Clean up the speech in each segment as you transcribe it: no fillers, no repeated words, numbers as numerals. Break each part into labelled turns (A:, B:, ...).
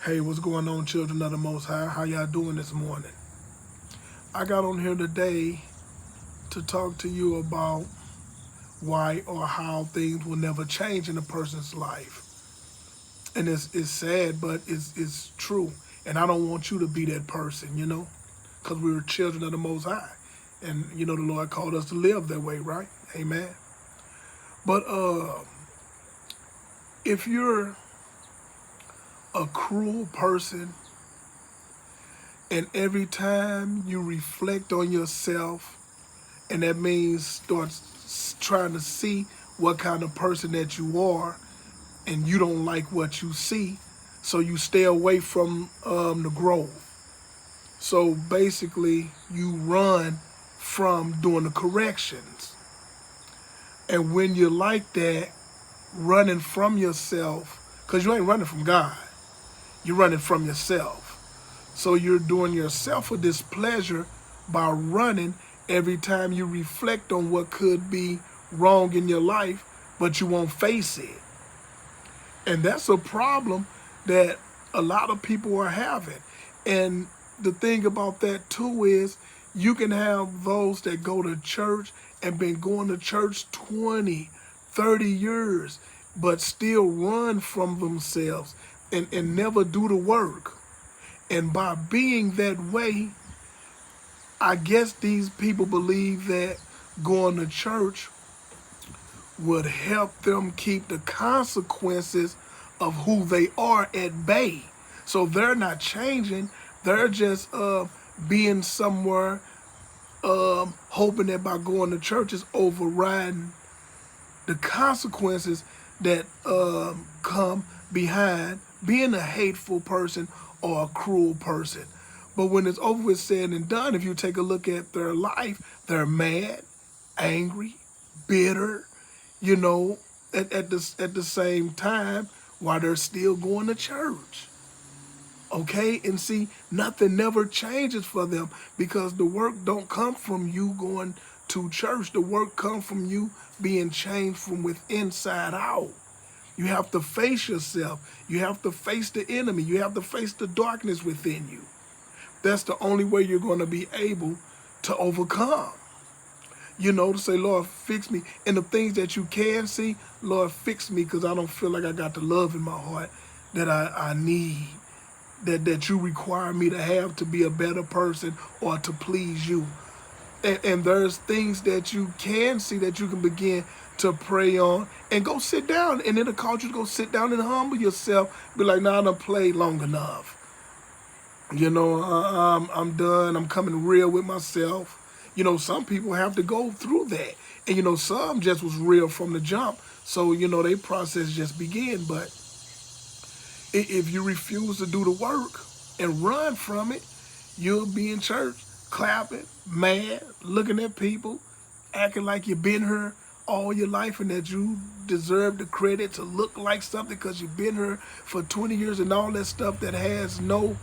A: Hey, what's going on, children of the Most High? How y'all doing this morning? I got on here today to talk to you about why or how things will never change in a person's life. And it's sad, but it's true. And I don't want you to be that person, because we were children of the Most High. And, the Lord called us to live that way, right? Amen. But if you're a cruel person, and every time you reflect on yourself, and that means start trying to see what kind of person that you are, and you don't like what you see, so you stay away from the growth. So basically, you run from doing the corrections. And when you're like that, running from yourself, because you ain't running from God, you're running from yourself. So you're doing yourself a displeasure by running every time you reflect on what could be wrong in your life, but you won't face it. And that's a problem that a lot of people are having. And the thing about that too is you can have those that go to church and been going to church 20, 30 years, but still run from themselves and never do the work. And by being that way, I guess these people believe that going to church would help them keep the consequences of who they are at bay. So they're not changing. They're just being somewhere, hoping that by going to church is overriding the consequences that come behind being a hateful person or a cruel person. But when it's over with, said and done, if you take a look at their life, they're mad, angry, bitter, at the same time while they're still going to church. Okay, and see, nothing never changes for them because the work don't come from you going to church. The work comes from you being changed from within inside out. You have to face yourself. You have to face the enemy. You have to face the darkness within you. That's the only way you're going to be able to overcome. To say, Lord, fix me. And the things that you can see, Lord, fix me because I don't feel like I got the love in my heart that I need, that you require me to have to be a better person or to please you. And there's things that you can see that you can begin to pray on and go sit down. And it'll cause you to go sit down and humble yourself. Be like, nah, I done played long enough. I'm done. I'm coming real with myself. Some people have to go through that. And, some just was real from the jump. So, they process just begin. But if you refuse to do the work and run from it, you'll be in church clapping, mad, looking at people, acting like you've been here all your life and that you deserve the credit to look like something because you've been here for 20 years and all that stuff that has no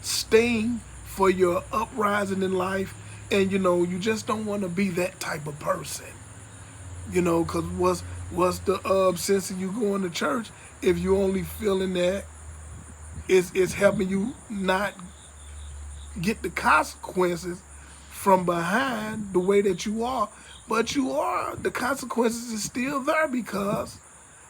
A: sting for your uprising in life. And, you just don't want to be that type of person, because what's the sense of you going to church if you only feeling that it's helping you not get the consequences from behind the way that you are, but the consequences is still there because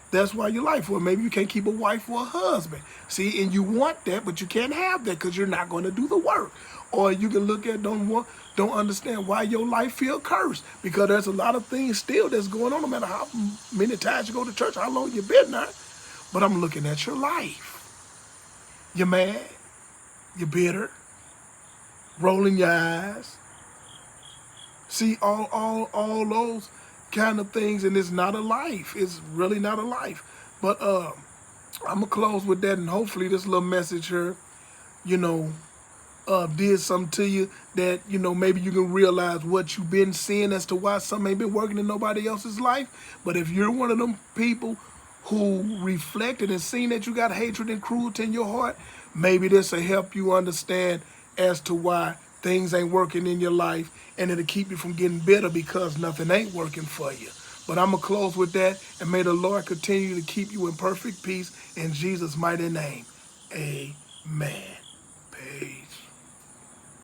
A: that's why your life. Well, maybe you can't keep a wife or a husband. See, and you want that, but you can't have that because you're not going to do the work. Or you can look at don't understand why your life feel cursed because there's a lot of things still that's going on no matter how many times you go to church, how long you've been there. But I'm looking at your life. You're mad, you're bitter, rolling your eyes. See, all those kind of things, and it's not a life. It's really not a life. But I'm going to close with that, and hopefully this little message here, did something to you that, maybe you can realize what you've been seeing as to why something ain't been working in nobody else's life. But if you're one of them people who reflected and seen that you got hatred and cruelty in your heart, maybe this will help you understand as to why things ain't working in your life, and it'll keep you from getting bitter because nothing ain't working for you. But I'm going to close with that, and may the Lord continue to keep you in perfect peace in Jesus' mighty name. Amen. man.